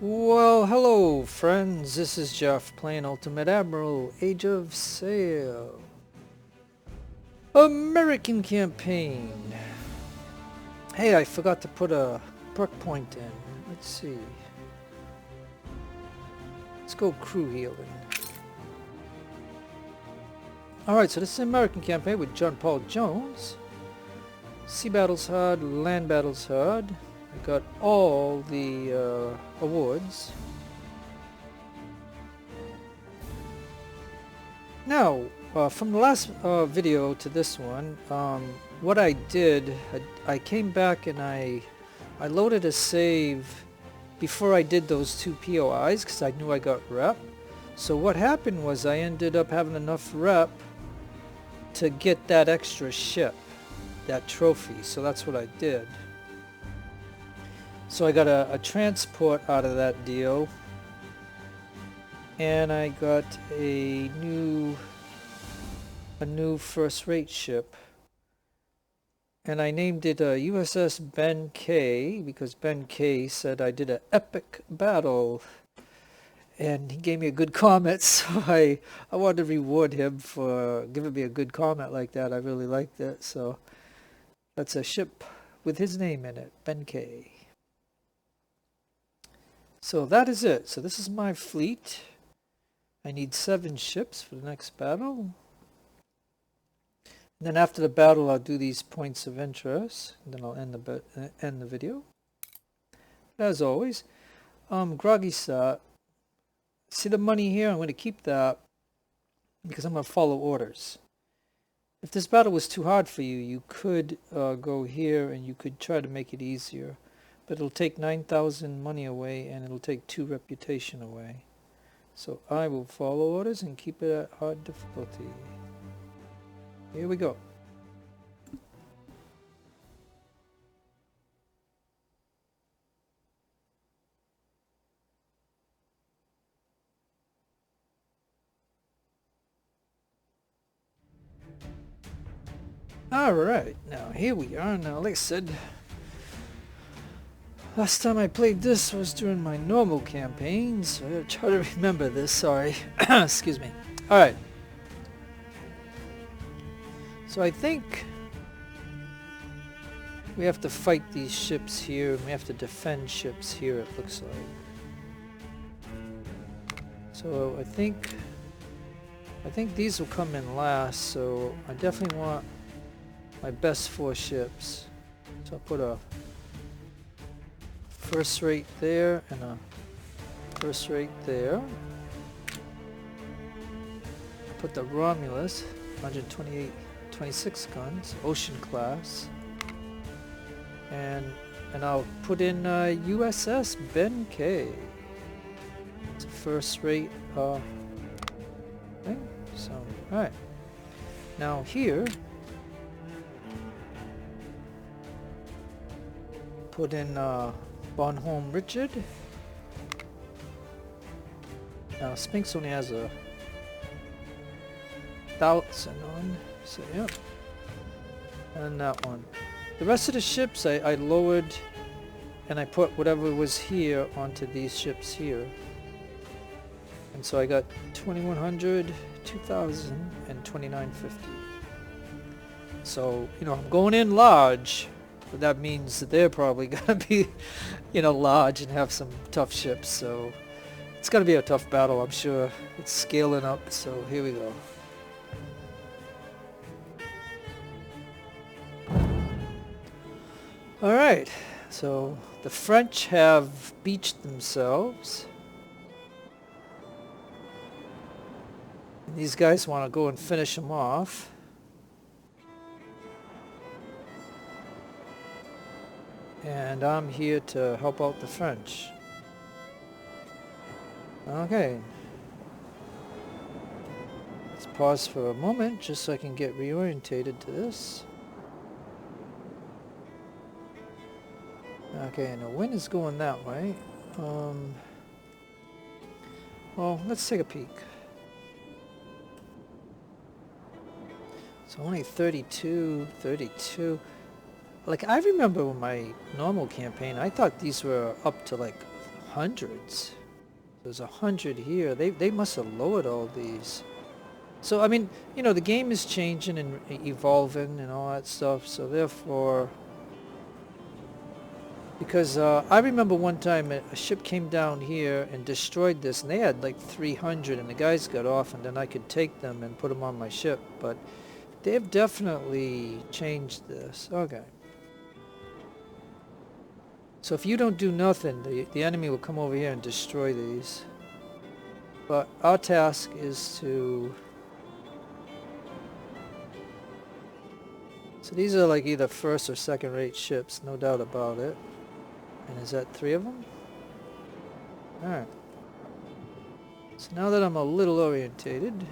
Well, hello friends, this is Jeff playing Ultimate Admiral, Age of Sail. American campaign. Hey, I forgot to put a perk point in. Let's see. Let's go crew healing. Alright, so this is an American campaign with John Paul Jones. Sea battles hard, land battles hard. I got all the awards. Now, from the last video to this one, what I did, I came back and I loaded a save before I did those two POIs because I knew I got rep. So what happened was I ended up having enough rep to get that extra ship, that trophy. So that's what I did. So I got a transport out of that deal. And I got a new first-rate ship, and I named it USS Ben K because Ben K said I did an epic battle, and he gave me a good comment. So I wanted to reward him for giving me a good comment like that. I really liked it. So that's a ship with his name in it, Ben K. So that is it. So this is my fleet. I need 7 ships for the next battle. And then after the battle, I'll do these points of interest. And then I'll end the video. As always, Groggy Start. See the money here? I'm going to keep that because I'm going to follow orders. If this battle was too hard for you, you could go here and you could try to make it easier. But it'll take 9,000 money away and it'll take 2 reputation away. So I will follow orders and keep it at hard difficulty. Here we go. Alright, now here we are. Now like I said, last time I played this was during my normal campaign, so I gotta try to remember this, sorry. Excuse me. Alright. So I think we have to fight these ships here, and we have to defend ships here, it looks like. So I think these will come in last, so I definitely want my best 4 ships. So I'll put a first rate there and a first rate there. Put the Romulus, 26 guns, ocean class. And I'll put in USS Ben K. It's a first rate thing. So, alright. Now here, put in Bonhomme Richard. Now Sphinx only has a 1,000 on, so yep. And that one. The rest of the ships I lowered and I put whatever was here onto these ships here. And so I got 2,100, 2,000, and 2,950. So, you know, I'm going in large, but that means that they're probably gonna be, you know, large and have some tough ships. So it's gonna be a tough battle, I'm sure. It's scaling up, so here we go. Alright, so the French have beached themselves. And these guys want to go and finish them off. And I'm here to help out the French. Okay. Let's pause for a moment just so I can get reorientated to this. Okay, and the wind is going that way. Well, let's take a peek. So only 32. Like, I remember with my normal campaign, I thought these were up to like hundreds. There's 100 here. They must have lowered all these. So I mean, you know, the game is changing and evolving and all that stuff. So therefore, because I remember one time a ship came down here and destroyed this, and they had like 300, and the guys got off, and then I could take them and put them on my ship. But they've definitely changed this. Okay. So if you don't do nothing, the enemy will come over here and destroy these. But our task is to... So these are like either first or second rate ships, no doubt about it. And is that 3 of them? Alright. So now that I'm a little orientated,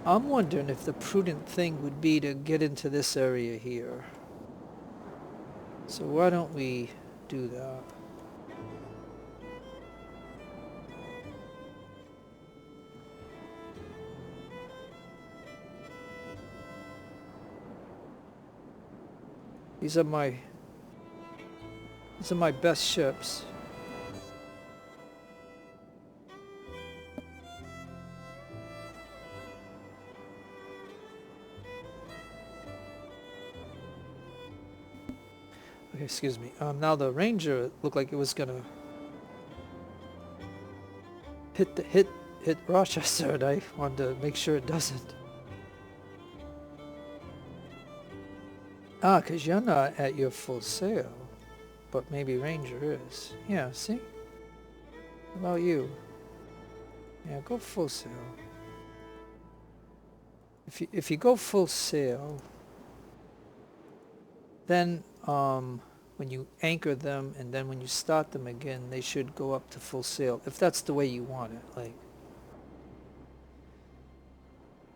I'm wondering if the prudent thing would be to get into this area here. So why don't we do that? These are my best ships. Okay, excuse me. Now the Ranger looked like it was gonna hit Rochester, and I wanted to make sure it doesn't. Ah, because you're not at your full sail, but maybe Ranger is. Yeah, see? How about you? Yeah, go full sail. If you go full sail, then when you anchor them and then when you start them again, they should go up to full sail, if that's the way you want it.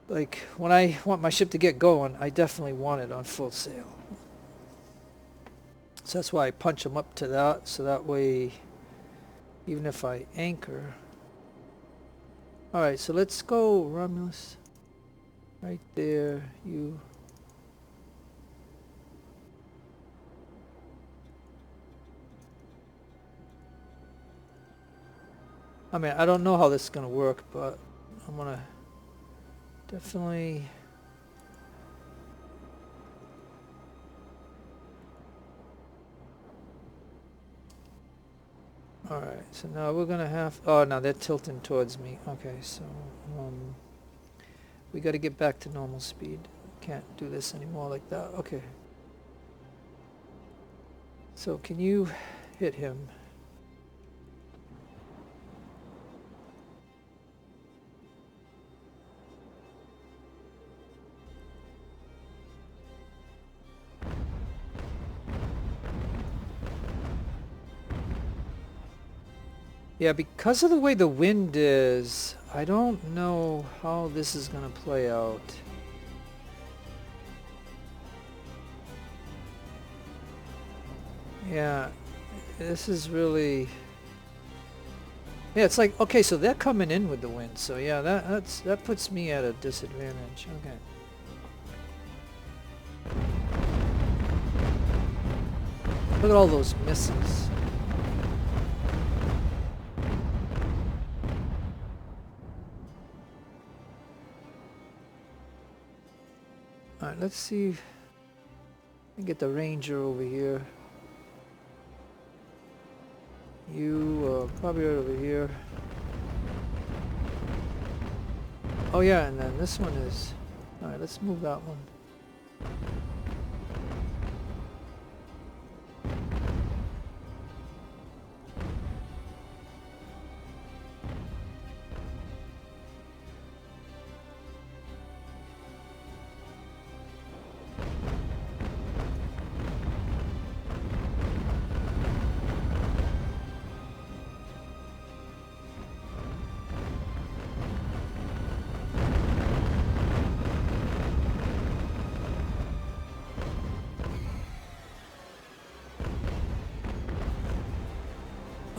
Like when I want my ship to get going, I definitely want it on full sail. So that's why I punch them up to that, so that way even if I anchor. Alright, so let's go Romulus. Right there, you. I mean, I don't know how this is going to work, but I'm going to definitely... Alright, so now we're going to have... Oh, now they're tilting towards me. Okay, so we got to get back to normal speed. Can't do this anymore like that. Okay. So can you hit him? Yeah, because of the way the wind is, I don't know how this is going to play out. Yeah, this is really... Yeah, it's like, okay, so they're coming in with the wind, so yeah, that puts me at a disadvantage. Okay. Look at all those misses. Alright, let's see if we can get the Ranger over here. You probably right over here. Oh yeah, and then this one is... Alright, let's move that one.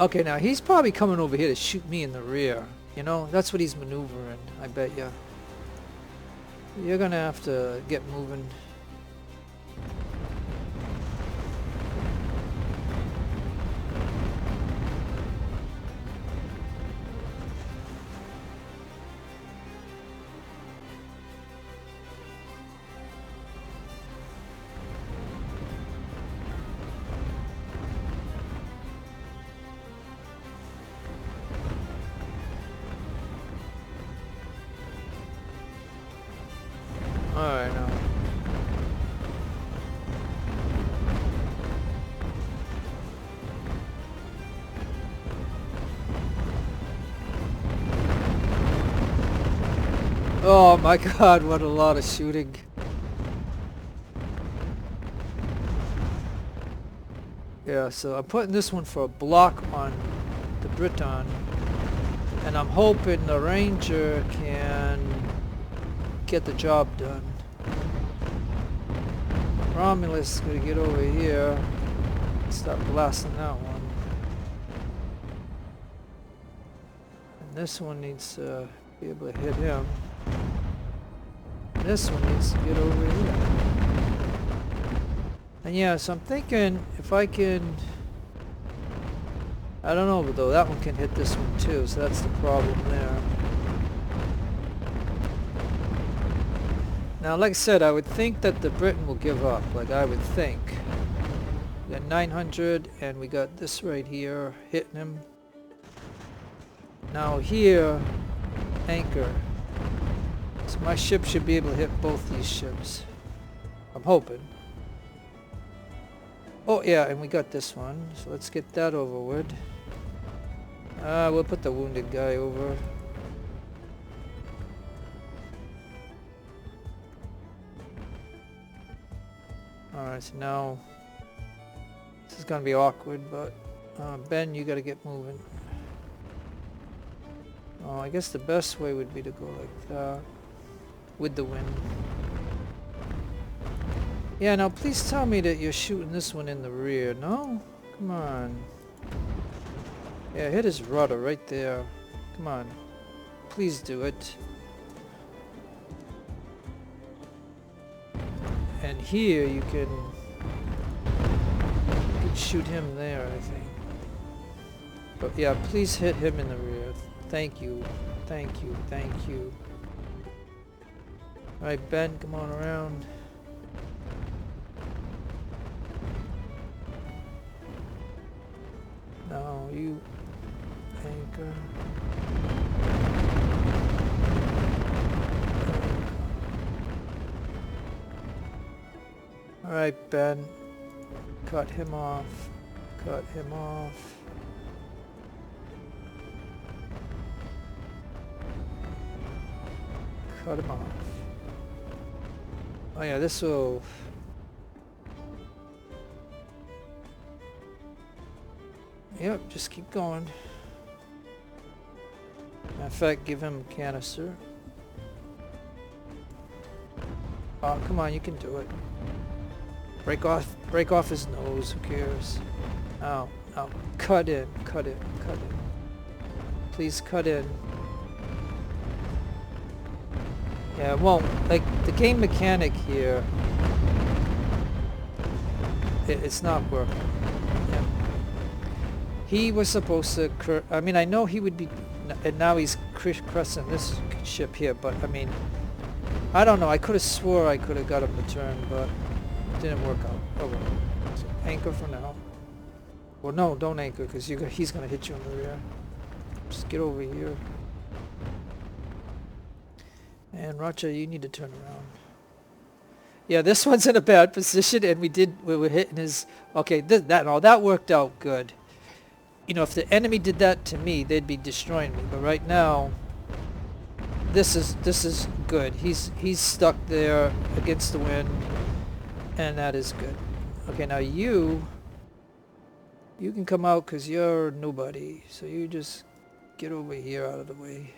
Okay, now he's probably coming over here to shoot me in the rear. You know, that's what he's maneuvering, I bet you. You're gonna have to get moving. Oh my god, what a lot of shooting. Yeah, so I'm putting this one for a block on the Briton. And I'm hoping the Ranger can get the job done. Romulus is going to get over here and start blasting that one. And this one needs to be able to hit him. And this one needs to get over here. And yeah, so I'm thinking if I can... I don't know, but though that one can hit this one too, so that's the problem there. Now, like I said, I would think that the Briton will give up, like I would think. We got 900, and we got this right here, hitting him. Now here, anchor. So my ship should be able to hit both these ships. I'm hoping. Oh yeah, and we got this one, so let's get that over with. We'll put the wounded guy over. Alright, so now this is gonna be awkward, but Ben, you gotta get moving. Oh, I guess the best way would be to go like that with the wind. Yeah, now please tell me that you're shooting this one in the rear. No? Come on. Yeah, hit his rudder right there. Come on. Please do it. And here you can shoot him there, I think. But yeah, please hit him in the rear. Thank you. Thank you. Thank you. Alright, Ben, come on around. Now you anchor. Alright, Ben. Cut him off. Cut him off. Cut him off. Oh yeah, this will... Yep, just keep going. Matter of fact, give him a canister. Oh, come on, you can do it. Break off his nose, who cares? Oh, oh, cut in, cut in, cut in. Please cut in. Yeah, it won't, like, the game mechanic here, it's not working. Yeah. He was supposed to, I mean, I know he would be, and now he's cresting this ship here, but I mean, I don't know, I could have swore I could have got him to turn, but it didn't work out. Oh well. So anchor for now. Well, no, don't anchor, because he's going to hit you in the rear. Just get over here. And Roger, you need to turn around. Yeah, this one's in a bad position, and we were hitting his... Okay, that worked out good. You know, if the enemy did that to me, they'd be destroying me. But right now, this is good. He's stuck there against the wind, and that is good. Okay, now you can come out because you're nobody. So you just get over here out of the way.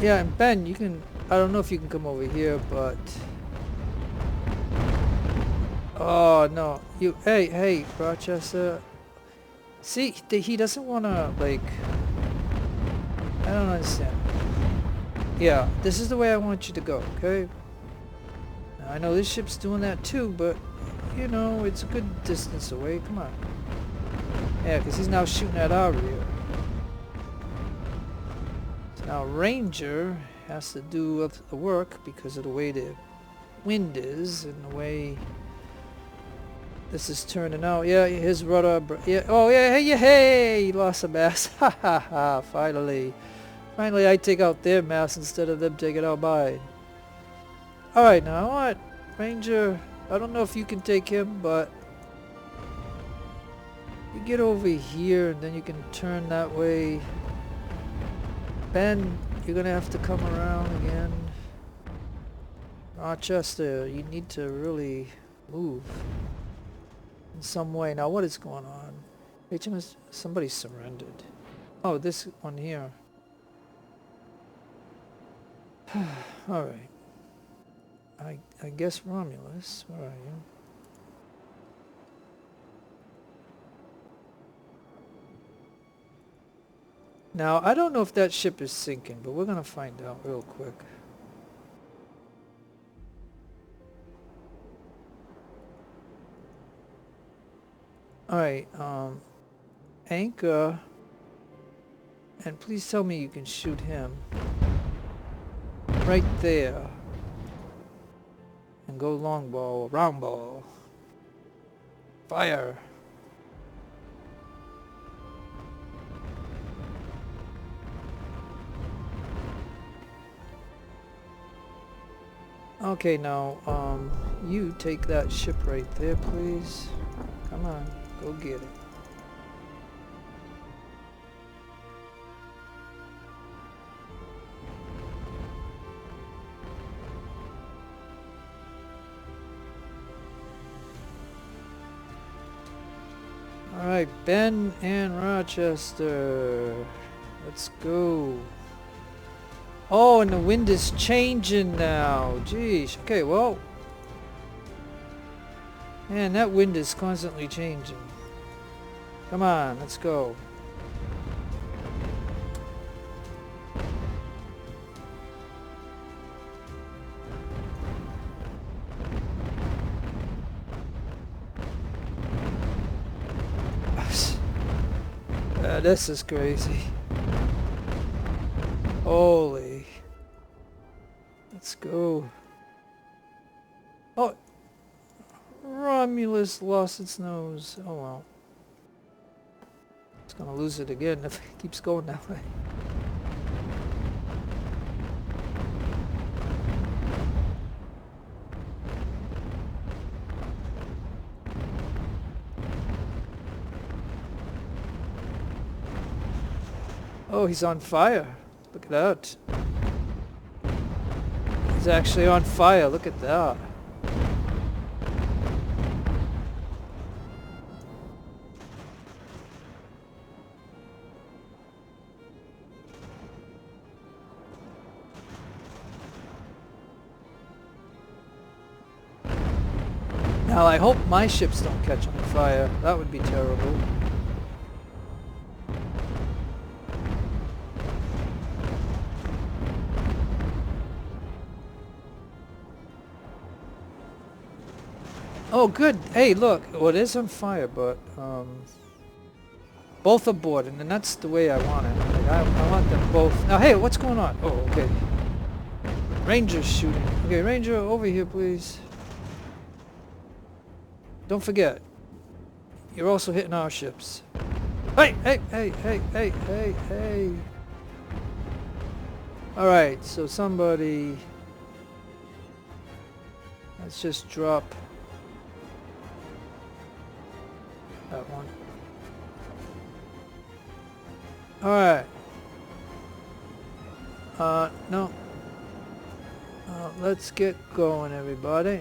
Yeah, and Ben, you can... I don't know if you can come over here, but... Oh, no. Hey, Rochester. See, he doesn't want to, like... I don't understand. Yeah, this is the way I want you to go, okay? Now, I know this ship's doing that too, but, you know, it's a good distance away. Come on. Yeah, because he's now shooting at our rear. So now Ranger has to do the work because of the way the wind is and the way this is turning out. Yeah, his rudder... Yeah, oh, yeah, hey, he lost a mast. Ha, ha, ha, finally. Finally, I take out their mast instead of them taking out mine. Alright, now what? Ranger, I don't know if you can take him, but You get over here and then you can turn that way. Ben, you're gonna have to come around again. Rochester, you need to really move in some way. Now what is going on? HMS, somebody surrendered. Oh, this one here. Alright. I guess Romulus, where are you? Now, I don't know if that ship is sinking, but we're gonna find out real quick. Alright, anchor, and please tell me you can shoot him. Right there. And go longbow, round ball. Fire. Okay, now, you take that ship right there, please. Come on, go get it. Alright, Ben and Rochester. Let's go. Oh, and the wind is changing now. Jeez. Okay, well. Man, that wind is constantly changing. Come on, let's go. This is crazy. Holy. Let's go. Oh. Romulus lost its nose. Oh well. It's gonna lose it again if it keeps going that way. Oh, he's on fire. Look at that. He's actually on fire. Look at that. Now, I hope my ships don't catch on fire. That would be terrible. Oh, good. Hey, look. Well, it is on fire, but both aboard, and then that's the way I want it. Like, I want them both. Now, hey, what's going on? Oh, okay. Ranger's shooting. Okay, Ranger, over here, please. Don't forget, you're also hitting our ships. Hey, hey, hey, hey, hey, hey, hey. Alright, so somebody... Let's just drop that one. Alright. No. Let's get going, everybody.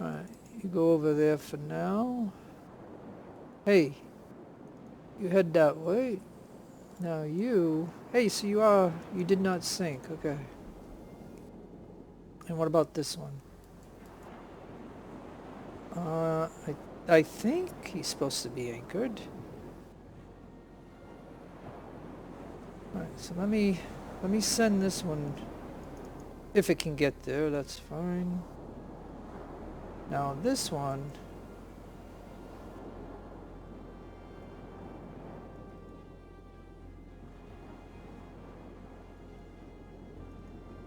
Alright, you go over there for now. Hey, you head that way. Now you... Hey, so you did not sink, okay. And what about this one? I think he's supposed to be anchored. Alright, so let me send this one. If it can get there, that's fine. Now this one...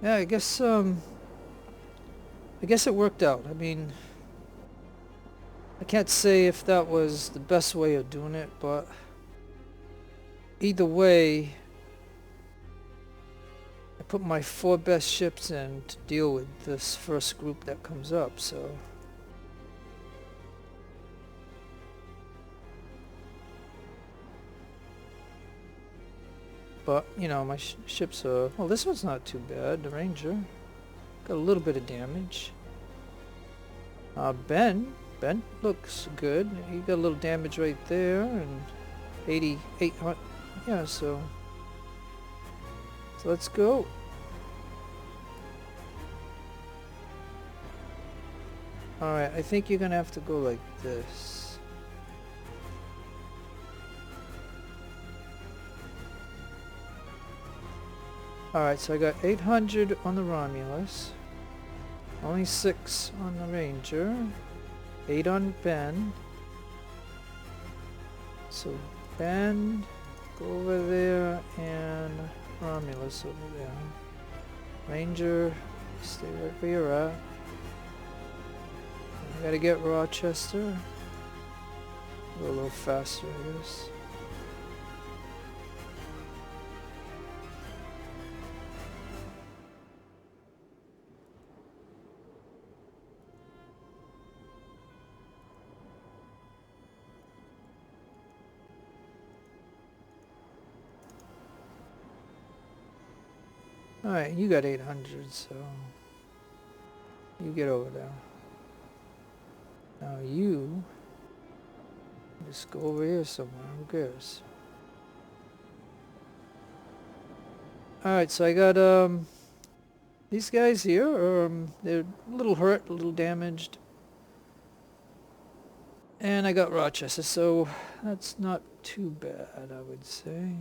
Yeah, I guess it worked out. I mean, I can't say if that was the best way of doing it, but either way, put my 4 best ships in to deal with this first group that comes up, so. But, you know, my ships are... Well, this one's not too bad, the Ranger. Got a little bit of damage. Ben looks good. He got a little damage right there, and 8800. Yeah, so let's go. Alright, I think you're gonna have to go like this. Alright, so I got 800 on the Romulus. Only 6 on the Ranger. 8 on Ben. So Ben, go over there, and Romulus over there. Ranger, stay right where you're at. I gotta get Rochester. Go a little faster, I guess. Alright, you got 800, so you get over there. Now you just go over here somewhere, who cares? Alright, so I got these guys here, they're a little hurt, a little damaged. And I got Rochester, so that's not too bad, I would say.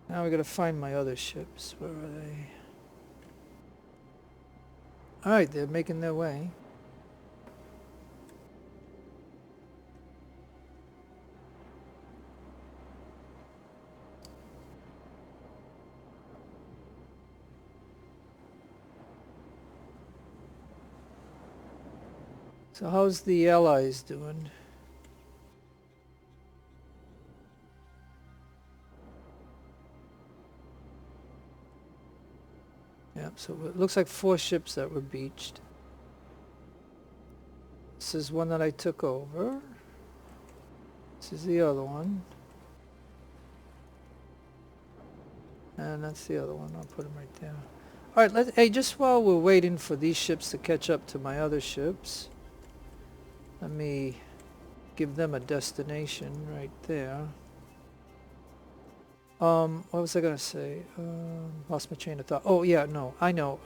Now we gotta find my other ships. Where are they? Alright, they're making their way. So how's the Allies doing? Yep, so it looks like 4 ships that were beached. This is one that I took over. This is the other one. And that's the other one. I'll put them right there. Alright, hey, just while we're waiting for these ships to catch up to my other ships, let me give them a destination right there. What was I gonna say? Lost my train of thought. Oh yeah, no, I know.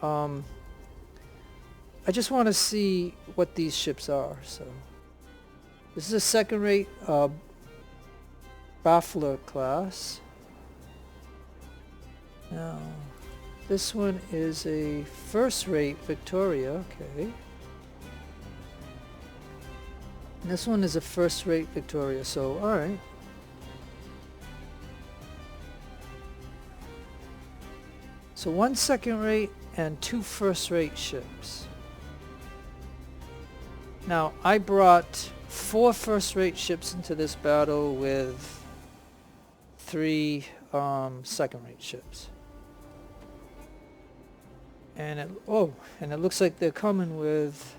I just want to see what these ships are. So this is a second-rate Baffler class. Now this one is a first-rate Victoria. Okay. And this one is a first-rate Victoria. So all right. So 1 second-rate and 2 first-rate ships. Now, I brought 4 first-rate ships into this battle with 3 second-rate ships. And it looks like they're coming with...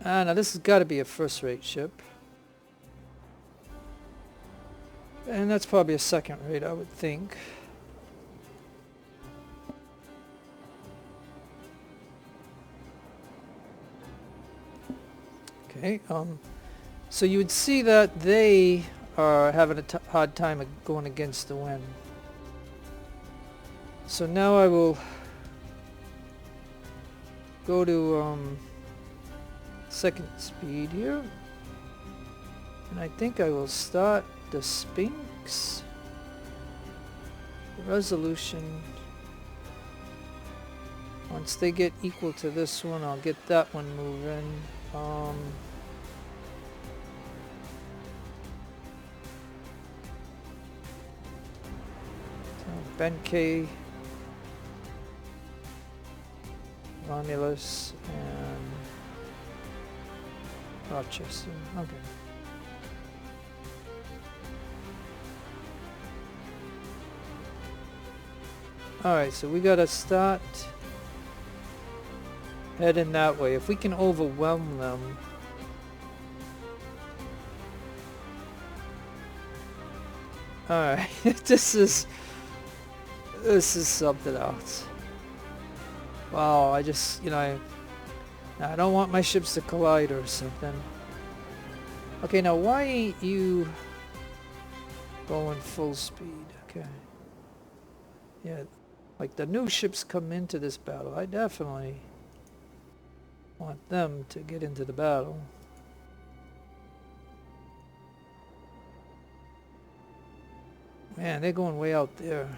now this has got to be a first-rate ship. And that's probably a second rate, I would think. Okay, so you would see that they are having a hard time going against the wind. So now I will go to second speed here. And I think I will start the Sphinx. Resolution. Once they get equal to this one, I'll get that one moving. Benkei, Romulus, and Rochester. Okay. Alright, so we gotta start heading that way. If we can overwhelm them. Alright, this is something else. Wow, I just, you know, I don't want my ships to collide or something. Okay, now why ain't you going full speed? Okay. Yeah, like the new ships come into this battle. I definitely want them to get into the battle. Man, they're going way out there.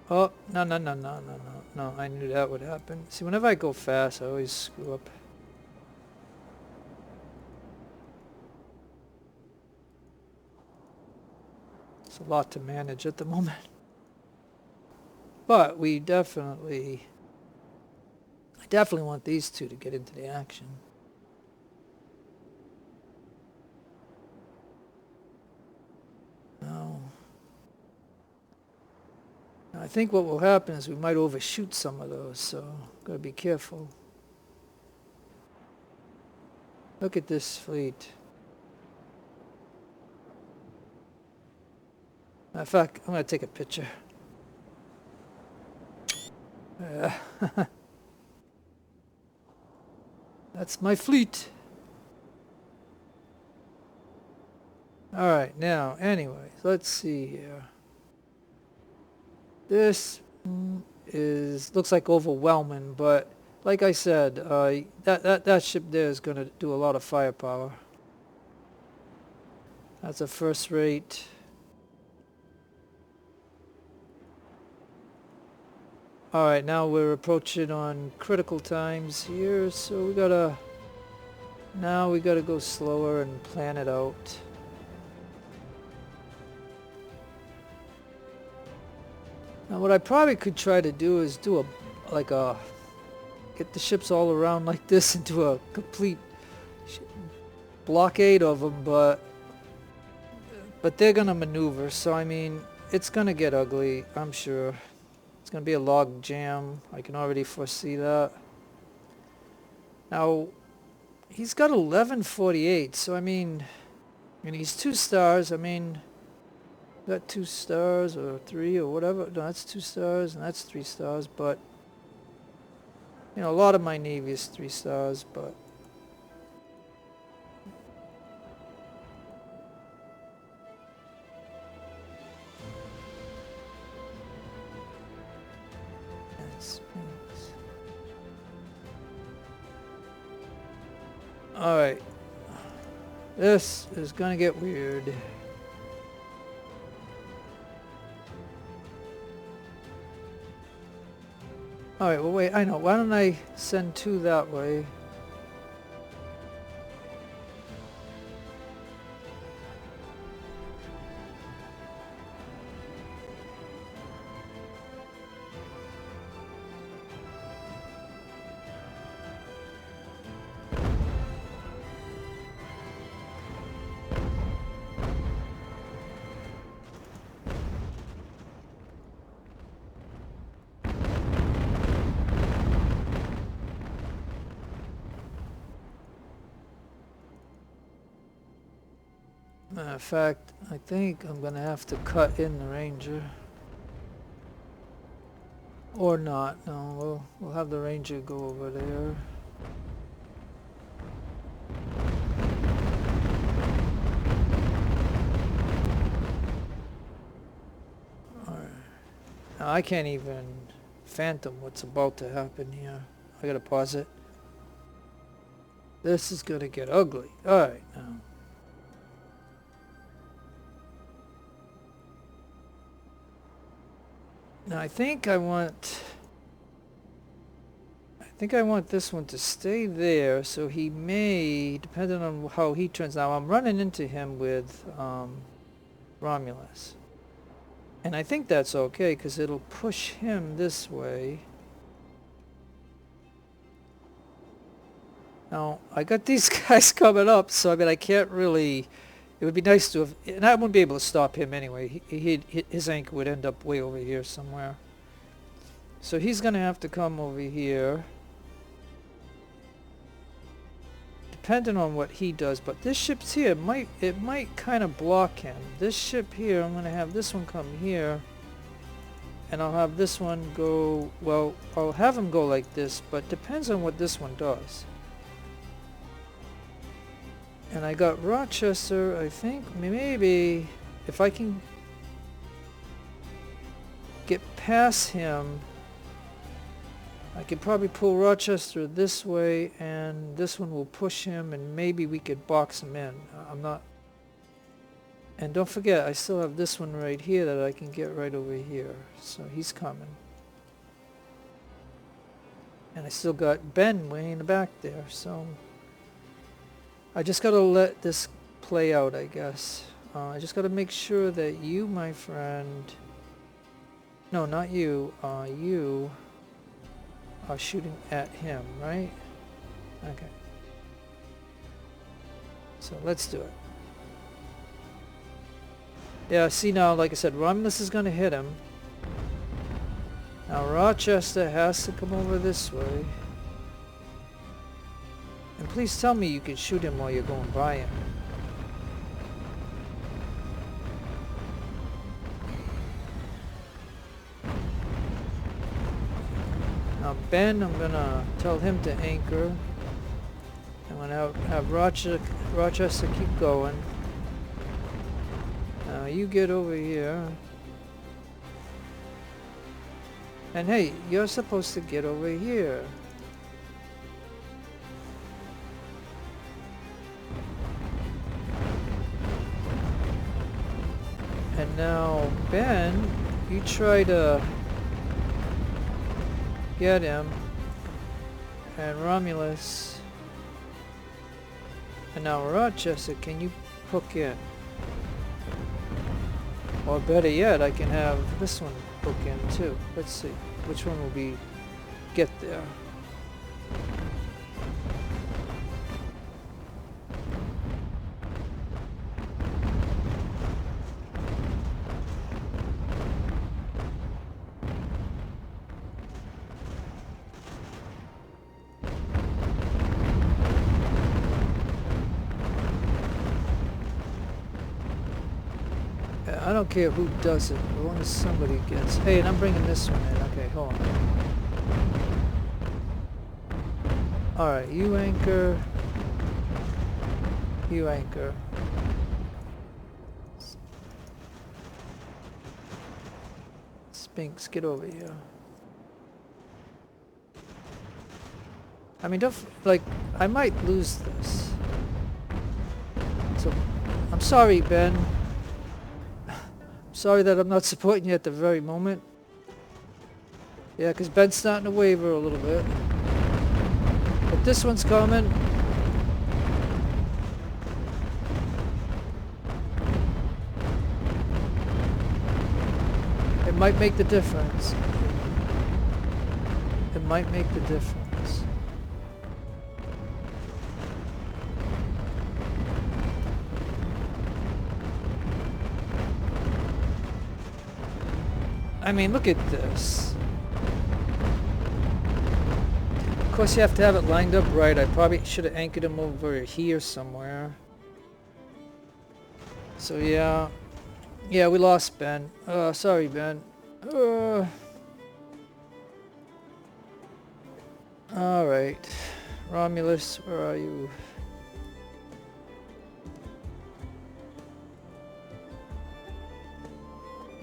Oh, no, no, no, no, no, no, no, I knew that would happen. See, whenever I go fast, I always screw up. It's a lot to manage at the moment. But we definitely... I definitely want these two to get into the action. No. I think what will happen is we might overshoot some of those, so gotta be careful. Look at this fleet. In fact, I'm gonna take a picture. That's my fleet. Alright, now, anyways, let's see here. This looks like overwhelming, but like I said, that ship there is going to do a lot of firepower. That's a first rate. Alright, now we're approaching on critical times here, so we gotta... Now we gotta go slower and plan it out. Now what I probably could try to do is do get the ships all around like this and do a complete blockade of them, but they're gonna maneuver, so I mean, it's gonna get ugly, I'm sure. It's gonna be a log jam, I can already foresee that. Now, he's got 1148, so I mean, and he's 2 stars, I mean... Got 2 stars or 3 or whatever. No, that's 2 stars and that's 3 stars, but you know, a lot of my navy is 3 stars, but alright. This is gonna get weird. Alright, well wait, I know. Why don't I send 2 that way? Matter of fact, I think I'm gonna have to cut in the Ranger. Or not, no, we'll have the Ranger go over there. Alright. Now I can't even fathom what's about to happen here. I gotta pause it. This is gonna get ugly. Alright, now. Now I think I want this one to stay there, so he may, depending on how he turns out, I'm running into him with Romulus. And I think that's okay, because it'll push him this way. Now, I got these guys coming up, so I mean, I can't really... It would be nice to have... And I wouldn't be able to stop him anyway. His anchor would end up way over here somewhere. So he's going to have to come over here. Depending on what he does. But this ship's here. It might kind of block him. This ship here, I'm going to have this one come here. And I'll have this one go... Well, I'll have him go like this, but depends on what this one does. And I got Rochester, I think maybe if I can get past him, I could probably pull Rochester this way and this one will push him and maybe we could box him in. I'm not... And don't forget, I still have this one right here that I can get right over here. So he's coming. And I still got Ben way in the back there, so... I just gotta let this play out, I guess. I just gotta make sure that you, my friend... No, not you. You are shooting at him, right? Okay. So let's do it. Yeah, see now, like I said, Romulus is gonna hit him. Now Rochester has to come over this way. And please tell me you can shoot him while you're going by him. Now Ben, I'm gonna tell him to anchor. I'm gonna have Rochester keep going. Now you get over here. And hey, you're supposed to get over here. And now, Ben, you try to get him. And Romulus. And now Rochester, can you hook in? Or better yet, I can have this one hook in too. Let's see, which one will be get there? I don't care who does it, as long as somebody gets... Hey, and I'm bringing this one in. Okay, hold on. Alright, you anchor. You anchor. Sphinx, get over here. I mean, don't... Like, I might lose this. So, I'm sorry, Ben. Sorry that I'm not supporting you at the very moment. Yeah, because Ben's starting to waver a little bit. But this one's coming. It might make the difference. It might make the difference. I mean, look at this. Of course, you have to have it lined up right. I probably should have anchored him over here somewhere. So yeah. Yeah, we lost Ben. Sorry, Ben. Alright. Romulus, where are you?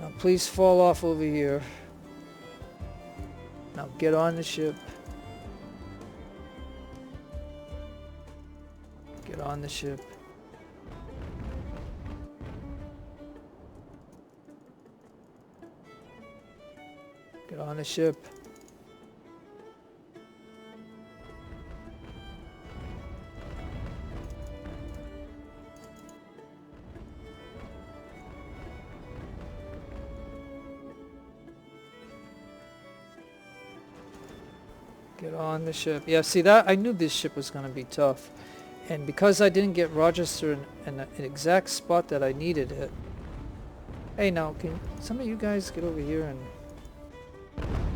Now please fall off over here. Now get on the ship. Get on the ship. Get on the ship. Get on the ship. Yeah, see that? I knew this ship was going to be tough. And because I didn't get Rochester in the exact spot that I needed it. Hey, now, can some of you guys get over here and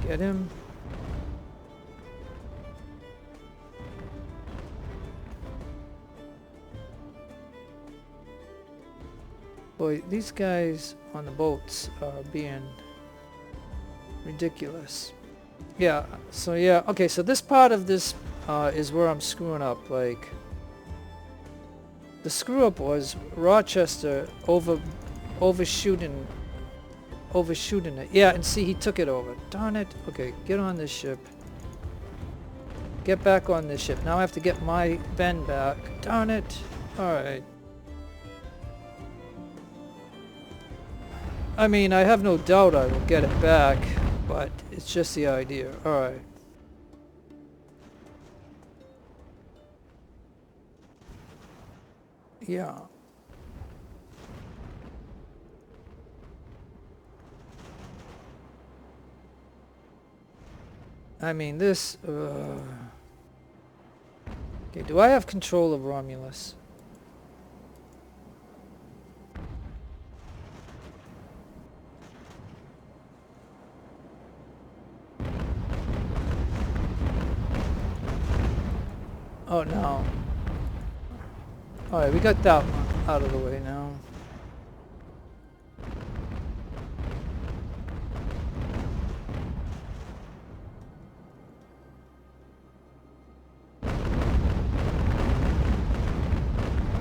get him? Boy, these guys on the boats are being ridiculous. Yeah, so yeah, okay, so this part of this is where I'm screwing up. Like, the screw up was Rochester overshooting it. Yeah, and see, he took it over. Darn it. Okay, get on this ship. Get back on this ship. Now I have to get my Ben back. Darn it. Alright. I mean, I have no doubt I will get it back, but it's just the idea. Alright. Yeah. I mean, this... Okay, do I have control of Romulus? Oh, no. Alright, we got that one out of the way now.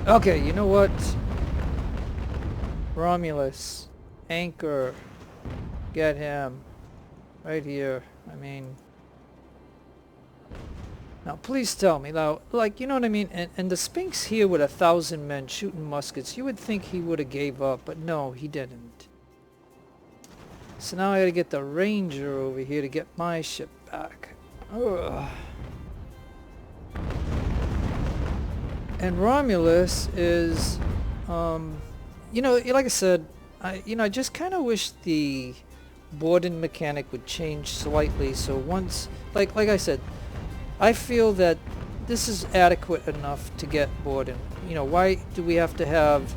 Okay, you know what? Romulus. Anchor. Get him. Right here. I mean... Now, please tell me, now, like, you know what I mean? And the Sphinx here with 1,000 men shooting muskets, you would think he would have gave up, but no, he didn't. So now I gotta get the Ranger over here to get my ship back. Ugh. And Romulus is, you know, like I said, I just kind of wish the boarding mechanic would change slightly. So once, like I said, I feel that this is adequate enough to get boarding. You know, why do we have to have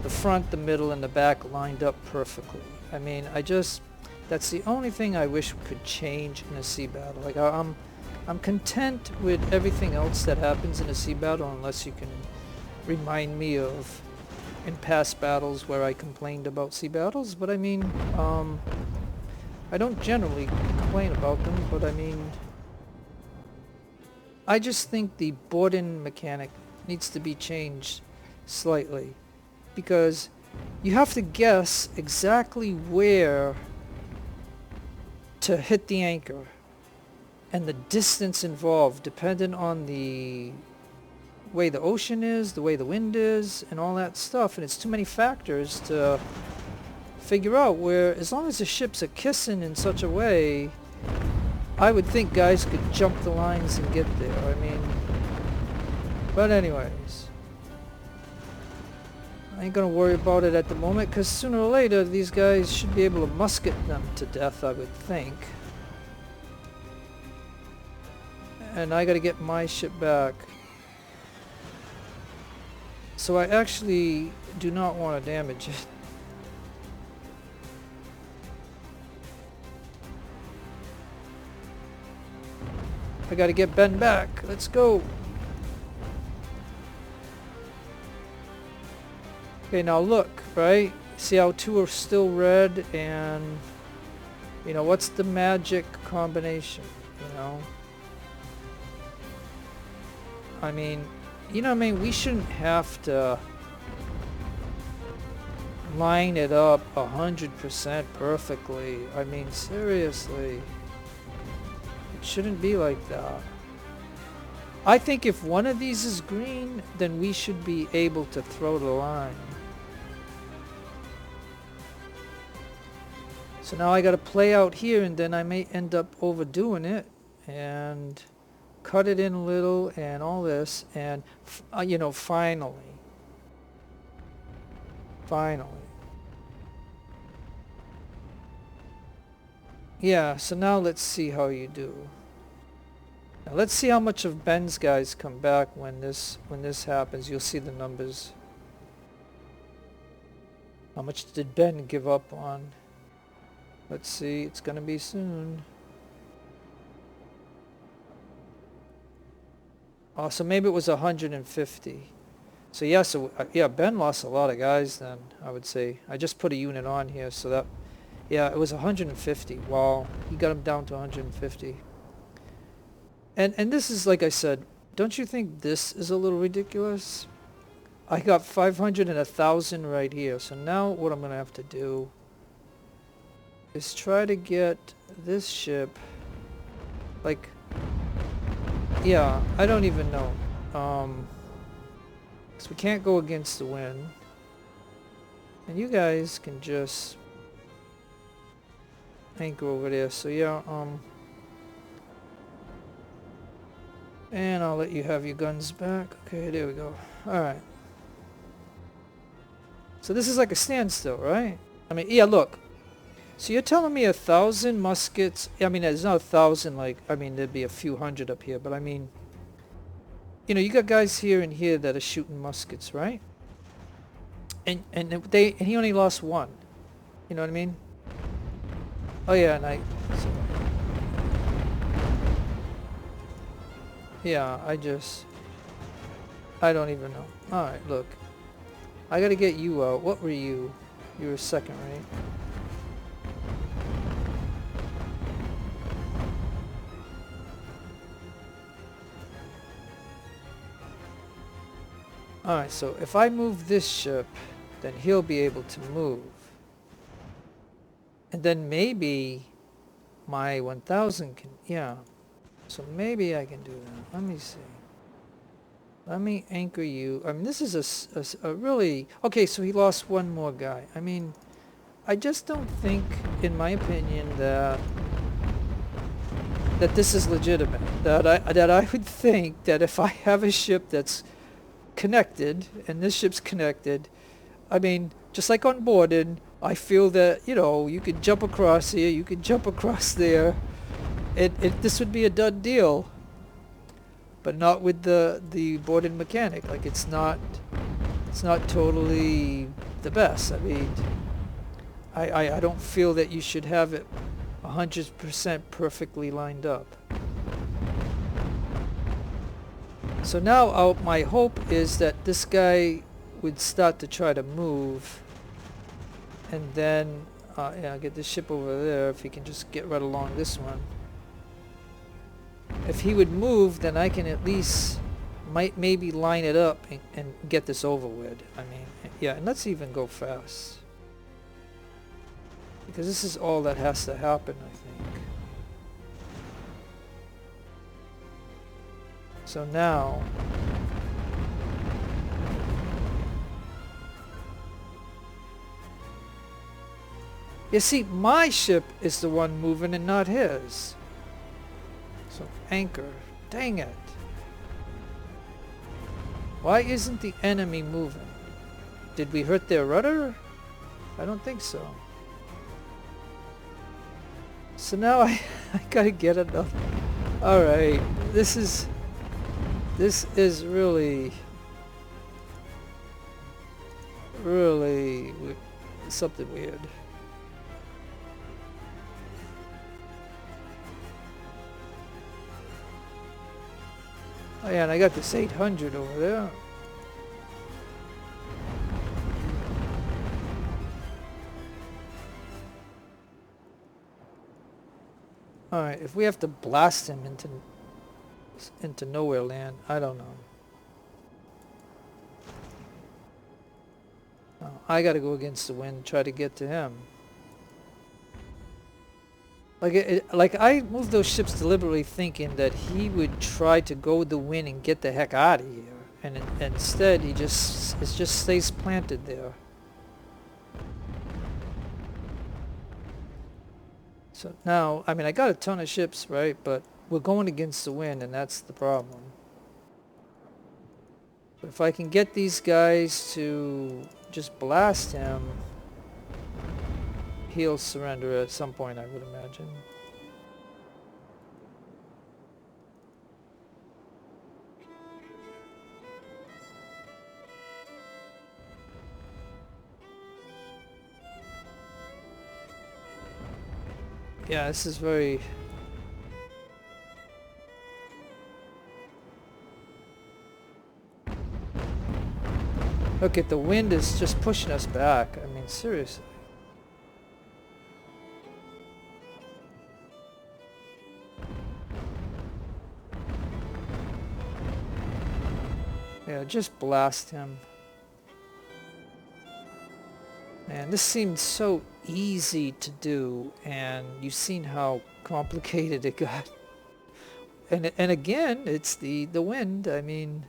the front, the middle, and the back lined up perfectly? I mean, that's the only thing I wish could change in a sea battle. Like, I'm content with everything else that happens in a sea battle, unless you can remind me of in past battles where I complained about sea battles. But I mean, I don't generally complain about them, but I mean, I just think the boarding mechanic needs to be changed slightly, because you have to guess exactly where to hit the anchor and the distance involved, depending on the way the ocean is, the way the wind is, and all that stuff. And it's too many factors to figure out where, as long as the ships are kissing in such a way, I would think guys could jump the lines and get there. I mean, but anyways, I ain't gonna worry about it at the moment, because sooner or later these guys should be able to musket them to death, I would think. And I gotta get my ship back. So I actually do not want to damage it. I gotta get Ben back. Let's go. Okay, now look, right? See how two are still red, and you know, what's the magic combination, you know? I mean, you know what I mean? We shouldn't have to line it up 100% perfectly. I mean, seriously. It shouldn't be like that. I think if one of these is green, then we should be able to throw the line. So now I got to play out here, and then I may end up overdoing it and cut it in a little and all this, and you know, finally. Yeah, so now let's see how you do. Now let's see how much of Ben's guys come back when this happens. You'll see the numbers. How much did Ben give up on? Let's see. It's gonna be soon. Oh, so maybe it was 150. So yeah, yeah, Ben lost a lot of guys then, I would say. I just put a unit on here, so that, yeah, it was 150. Wow, he got him down to 150. And this is, like I said, don't you think this is a little ridiculous? I got 500 and 1,000 right here. So now what I'm gonna have to do is try to get this ship, like, yeah, I don't even know. So we can't go against the wind. And you guys can just anchor over there. So yeah, and I'll let you have your guns back. Okay, there we go. Alright. So this is like a standstill, right? I mean, yeah, look. So you're telling me 1,000 muskets. I mean, there's not 1,000, like, I mean, there'd be a few hundred up here, but I mean, you know, you got guys here and here that are shooting muskets, right? And he only lost one. You know what I mean? Oh yeah, and yeah, I don't even know. Alright, look. I gotta get you out. What were you? You were second, right? Alright, so if I move this ship, then he'll be able to move. And then maybe my 1,000 can, yeah. So maybe I can do that. Let me see. Let me anchor you. I mean, this is a really... Okay, so he lost one more guy. I mean, I just don't think, in my opinion, that this is legitimate. That I would think that if I have a ship that's connected, and this ship's connected, I mean, just like on boarded, I feel that, you know, you could jump across here, you could jump across there. This would be a done deal. But not with the boarded mechanic. Like, it's not totally the best. I mean, I don't feel that you should have it 100% perfectly lined up. So now my hope is that this guy would start to try to move, and then yeah, get this ship over there if he can just get right along this one. If he would move, then I can at least maybe line it up and get this over with. I mean, yeah, and let's even go fast. Because this is all that has to happen, I think. So now... You see, my ship is the one moving and not his. So, anchor. Dang it. Why isn't the enemy moving? Did we hurt their rudder? I don't think so. So now I gotta get enough. Alright, this is really something weird. Oh yeah, and I got this 800 over there. Alright, if we have to blast him into nowhere land, I don't know. Oh, I gotta go against the wind, try to get to him. Like I moved those ships deliberately thinking that he would try to go with the wind and get the heck out of here. And instead it just stays planted there. So now, I mean, I got a ton of ships, right? But we're going against the wind, and that's the problem. But if I can get these guys to just blast him, he'll surrender at some point, I would imagine. Yeah, this is very... Look at the wind is just pushing us back. I mean, seriously. Yeah, just blast him. Man, this seemed so easy to do, and you've seen how complicated it got. And again, it's the wind. I mean,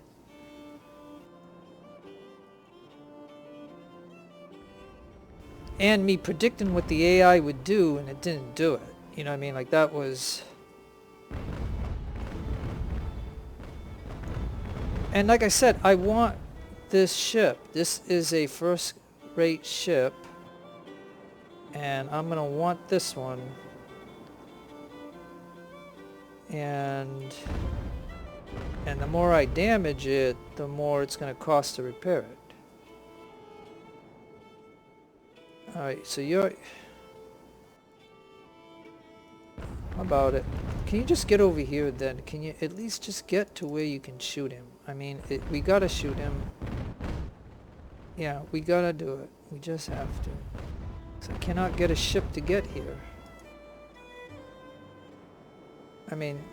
and me predicting what the AI would do, and it didn't do it. You know what I mean? Like, that was... And like I said, I want this ship. This is a first-rate ship. And I'm going to want this one. And the more I damage it, the more it's going to cost to repair it. Alright, so you're... How about it? Can you just get over here then? Can you at least just get to where you can shoot him? I mean, we gotta shoot him. Yeah, we gotta do it. We just have to. So I cannot get a ship to get here. I mean,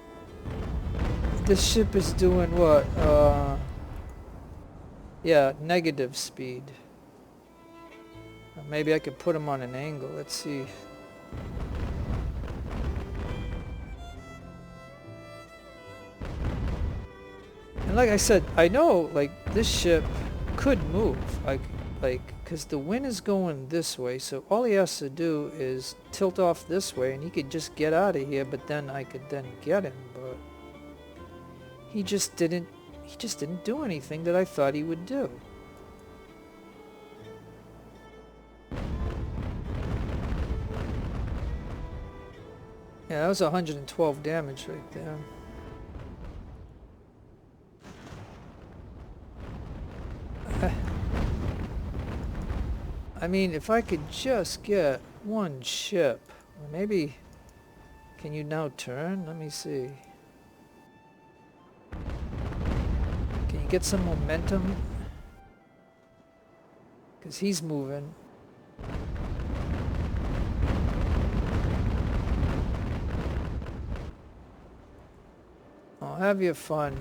this ship is doing what? Yeah, negative speed. Maybe I could put him on an angle. Let's see. And like I said, I know, like, this ship could move, like, because the wind is going this way, so all he has to do is tilt off this way, and he could just get out of here, but then I could then get him, but he just didn't do anything that I thought he would do. Yeah, that was 112 damage right there. I mean, if I could just get one ship, or maybe, can you now turn? Let me see. Can you get some momentum? Because he's moving. Oh, have your fun.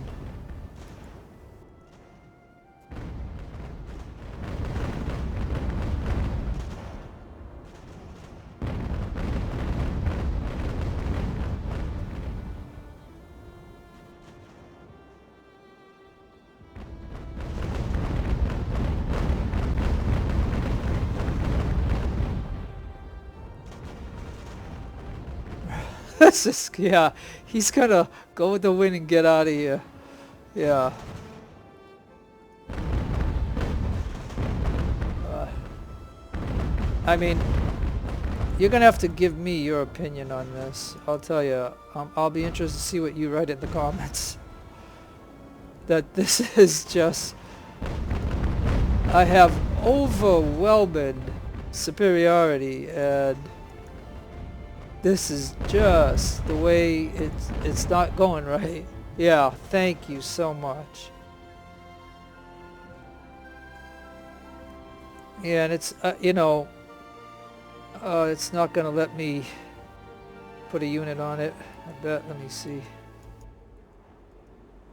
This is, yeah, he's gonna go with the wind and get out of here. Yeah. I mean, you're gonna have to give me your opinion on this. I'll tell you. I'll be interested to see what you write in the comments. That this is just... I have overwhelming superiority, and this is just the way it's not going right. Yeah, thank you so much. Yeah, and it's, you know, it's not going to let me put a unit on it, I bet. Let me see.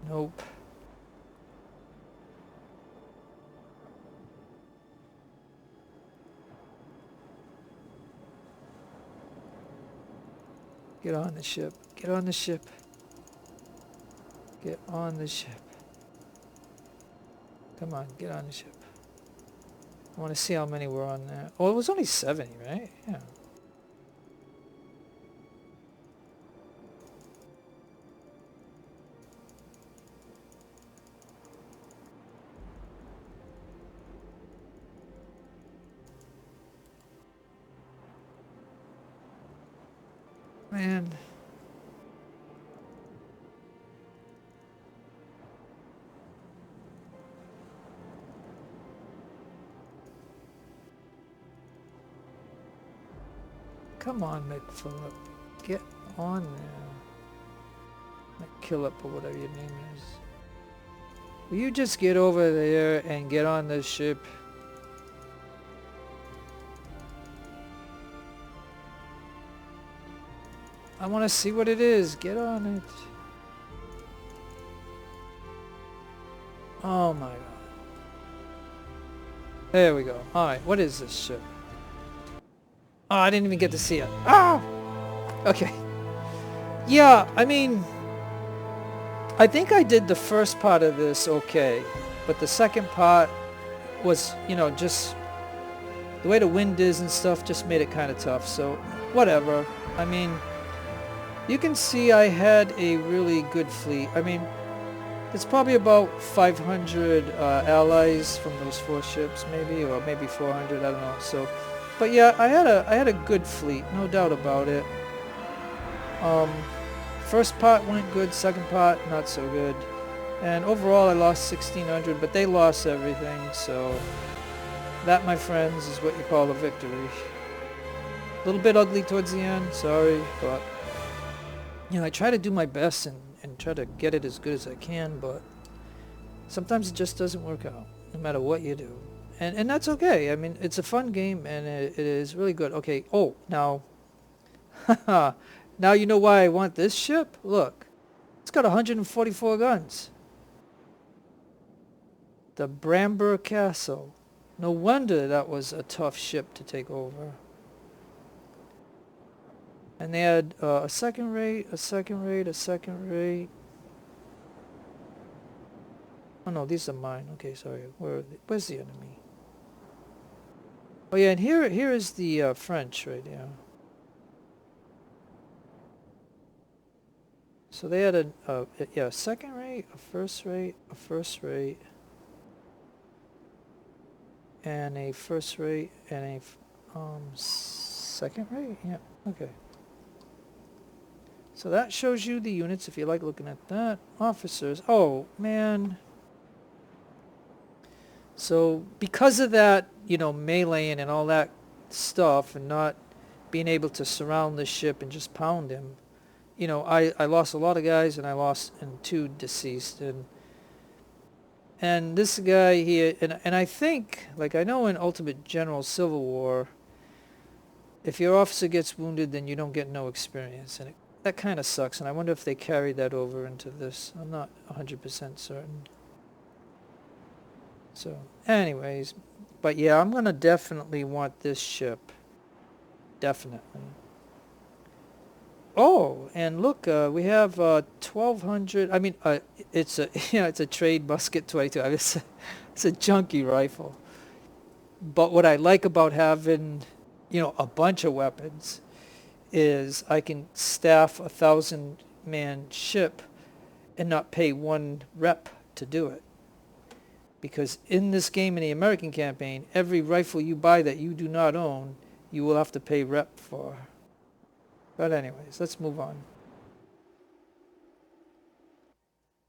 Nope. Get on the ship. Get on the ship. Get on the ship. Come on, get on the ship. I want to see how many were on there. Oh, it was only 70, right? Yeah. Man. Come on, McPhilip. get on there. Kill up or whatever your name is. Will you just get over there and get on this ship? I want to see what it is. Get on it. Oh my god. There we go. Alright, what is this ship? Oh, I didn't even get to see it. Ah! Okay. Yeah, I mean, I think I did the first part of this okay, but the second part was, you know, just the way the wind is and stuff just made it kind of tough, so whatever. I mean, you can see I had a really good fleet. I mean, it's probably about 500 allies from those 4 ships, maybe, or maybe 400, I don't know. So, but yeah, I had a good fleet, no doubt about it. First part went good, second part not so good, and overall I lost 1,600, but they lost everything. So that, my friends, is what you call a victory. A little bit ugly towards the end, sorry, but you know, I try to do my best and try to get it as good as I can, but sometimes it just doesn't work out, no matter what you do. And that's okay. I mean, it's a fun game, and it is really good. Okay, oh, now, now you know why I want this ship? Look, it's got 144 guns. The Bramber Castle. No wonder that was a tough ship to take over. And they had a second rate, a second rate, a second rate. Oh no, these are mine. Okay, sorry. Where's the enemy? Oh yeah, and here is the French right here. So they had a second rate, a first rate, a first rate, and a first rate, and a second rate. Yeah. Okay. So that shows you the units if you like looking at that. Officers. Oh, man. So because of that, you know, meleeing and all that stuff and not being able to surround the ship and just pound him, you know, I lost a lot of guys, and I lost and 2 deceased. And this guy here, and I think, like I know in Ultimate General Civil War, if your officer gets wounded, then you don't get no experience. And that kind of sucks, and I wonder if they carried that over into this. I'm not 100% certain. So, anyways, but yeah, I'm going to definitely want this ship. Definitely. Oh, and look, we have 1,200. I mean, it's a it's a trade musket 22. I mean, it's a junky rifle. But what I like about having, you know, a bunch of weapons is I can staff a 1,000-man ship and not pay 1 rep to do it. Because in this game, in the American campaign, every rifle you buy that you do not own, you will have to pay rep for. But anyways, let's move on.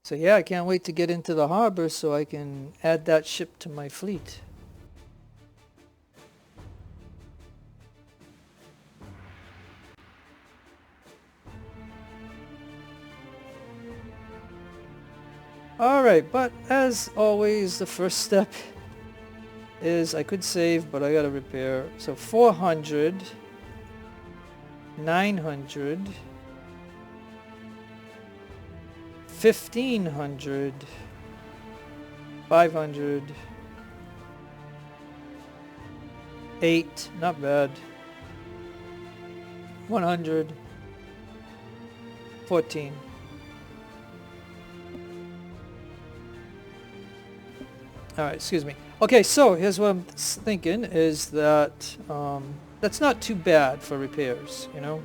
So yeah, I can't wait to get into the harbor so I can add that ship to my fleet. Alright, but as always, the first step is I could save, but I gotta repair. So 400, 900, 1,500, 500, 8, not bad, 100, 14. Alright, excuse me. Okay, so here's what I'm thinking is that that's not too bad for repairs, you know.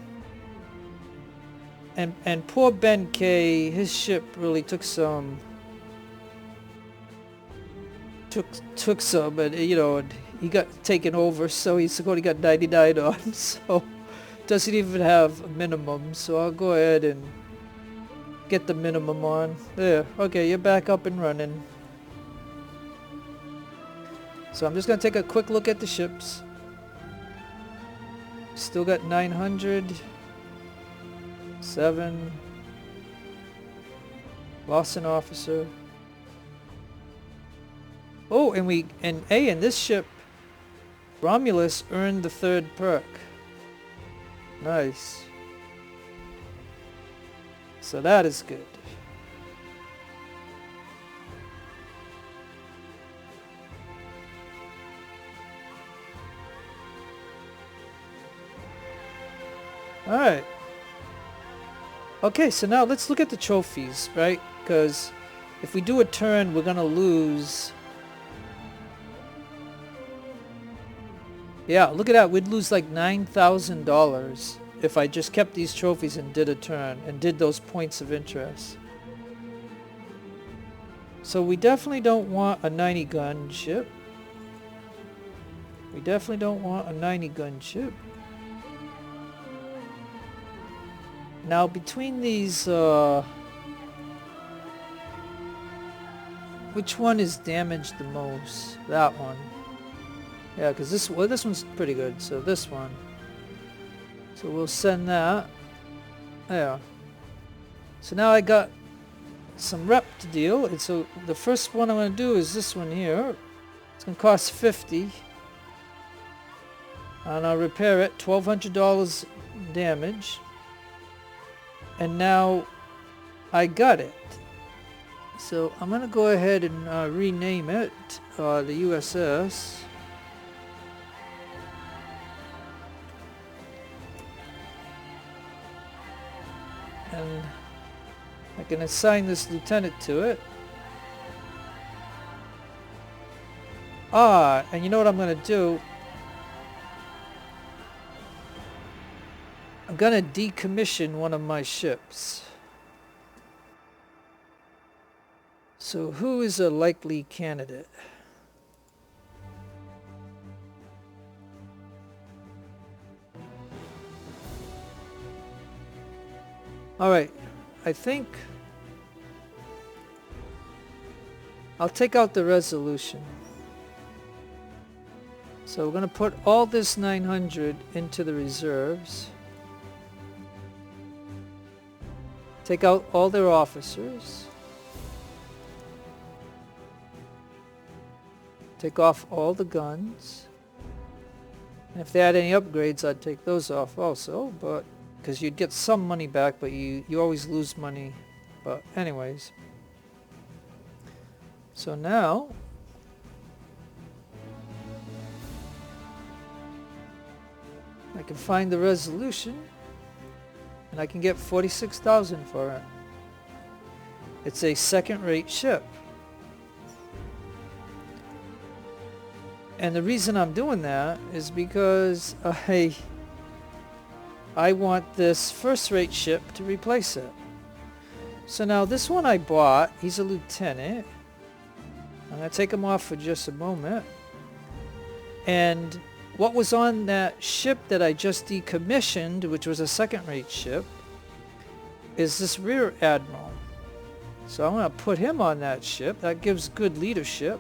And poor Ben K, his ship really took some, but you know, he got taken over, so he's only got 99 on, so doesn't even have a minimum. So I'll go ahead and get the minimum on. There, okay, you're back up and running. So I'm just going to take a quick look at the ships. Still got 900. 7. Lost an officer. Oh, and in this ship, Romulus earned the 3rd perk. Nice. So that is good. Alright. Okay, so now let's look at the trophies, right? Because if we do a turn, we're going to lose. Yeah, look at that. We'd lose like $9,000 if I just kept these trophies and did a turn and did those points of interest. So we definitely don't want a 90 gun ship. We definitely don't want a 90 gun ship. Now between these, which one is damaged the most? That one. Yeah, because this one's pretty good. So this one. So we'll send that. There. So now I got some rep to deal. And so the first one I'm going to do is this one here. It's going to cost 50. And I'll repair it. $1,200 damage. And now I got it. So I'm going to go ahead and rename it the USS. And I can assign this lieutenant to it. And you know what I'm going to do? I'm going to decommission one of my ships. So who is a likely candidate? Alright, I think I'll take out the resolution. So we're going to put all this 900 into the reserves. Take out all their officers. Take off all the guns. And if they had any upgrades, I'd take those off also, but because you'd get some money back, but you always lose money. But anyways. So now I can find the resolution and I can get 46,000 for it. It's a second-rate ship. And the reason I'm doing that is because I want this first-rate ship to replace it. So now this one I bought, he's a lieutenant. I'm going to take him off for just a moment. And what was on that ship that I just decommissioned, which was a second-rate ship, is this rear admiral. So I'm going to put him on that ship. That gives good leadership.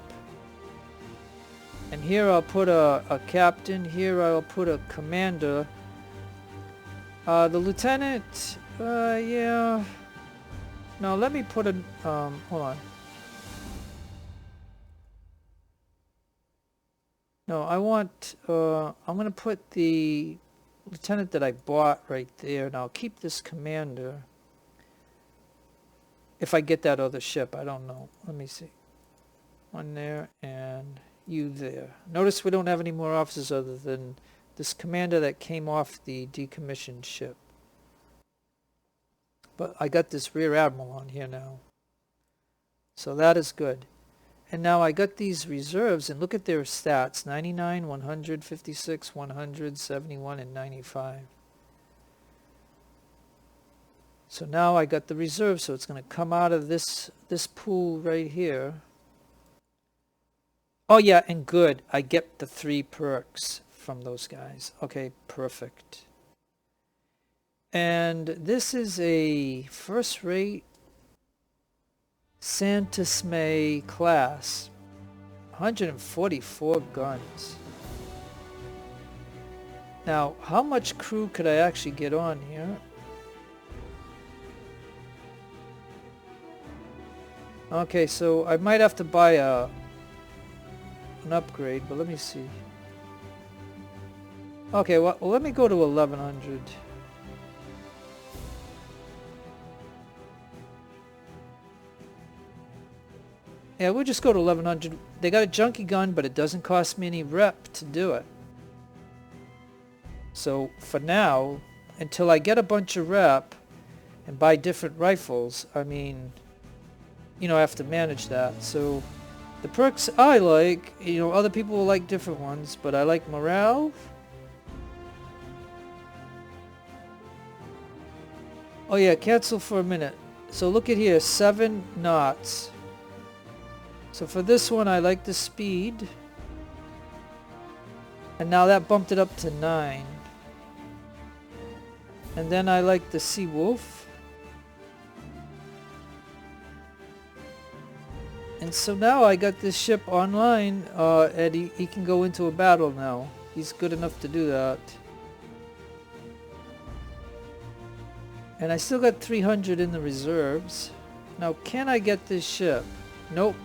And here I'll put a captain. Here I'll put a commander. The lieutenant, yeah. No, let me put a, hold on. No, I want, I'm going to put the lieutenant that I bought right there, and I'll keep this commander. If I get that other ship, I don't know. Let me see. One there, and you there. Notice we don't have any more officers other than this commander that came off the decommissioned ship. But I got this rear admiral on here now. So that is good. And now I got these reserves, and look at their stats. 99, 100, 56, 100, 71, and 95. So now I got the reserves, so it's going to come out of this pool right here. Oh yeah, and good. I get the 3 perks from those guys. Okay, perfect. And this is a first-rate Santisme class. 144 guns. Now, how much crew could I actually get on here? Okay, so I might have to buy an upgrade, but let me see. Okay, well, let me go to 1100. Yeah, we'll just go to 1100. They got a junkie gun, but it doesn't cost me any rep to do it. So for now, until I get a bunch of rep and buy different rifles, I mean, you know, I have to manage that. So the perks I like, you know, other people will like different ones, but I like morale. Oh yeah, cancel for a minute. So look at here, 7 knots. So for this one, I like the speed. And now that bumped it up to 9. And then I like the Sea Wolf. And so now I got this ship online, and he can go into a battle now. He's good enough to do that. And I still got 300 in the reserves. Now, can I get this ship? Nope.